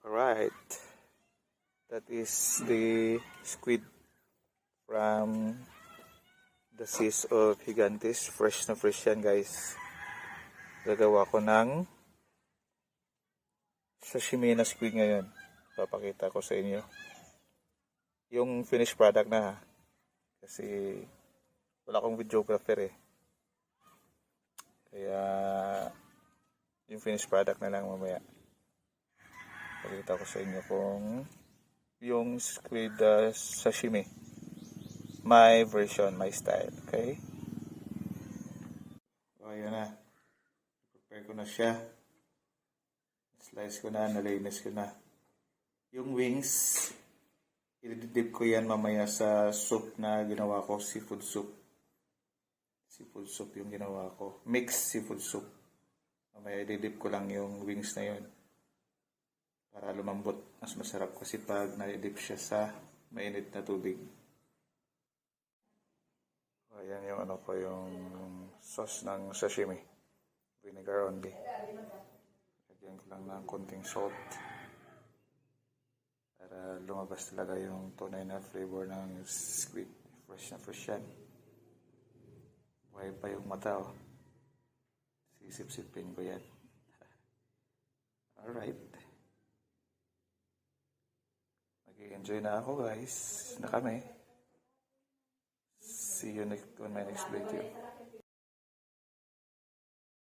Alright, that is the squid from the seas of Gigantes. Fresh na fresh yan, guys. Gagawa ko ng sashimi na squid ngayon. Papakita ko sa inyo yung finished product na, kasi wala akong videographer kaya yung finished product na lang mamaya. Pakita ko sa inyo kung yung squid sashimi, my version, my style. Okay, so ayan na, prepare ko na siya, slice ko na, nalinis ko na. Yung wings, i-dip ko yan mamaya sa soup na ginawa ko, seafood soup yung ginawa ko, mixed seafood soup. Mamaya i-dip ko lang yung wings na yun para lumambot. Mas masarap kasi pag na-dip siya sa mainit na tubig. Ayan yung yung sauce ng sashimi. Vinegar only. Lagyan ko lang ng konting salt para lumabas talaga yung tunay na flavor ng squid. Fresh na fresh yan. Buhay pa yung mata, oh. Sisip-sipin ko yan. Alright. Mag-enjoy na ako, guys. Na kami. See you on my next video.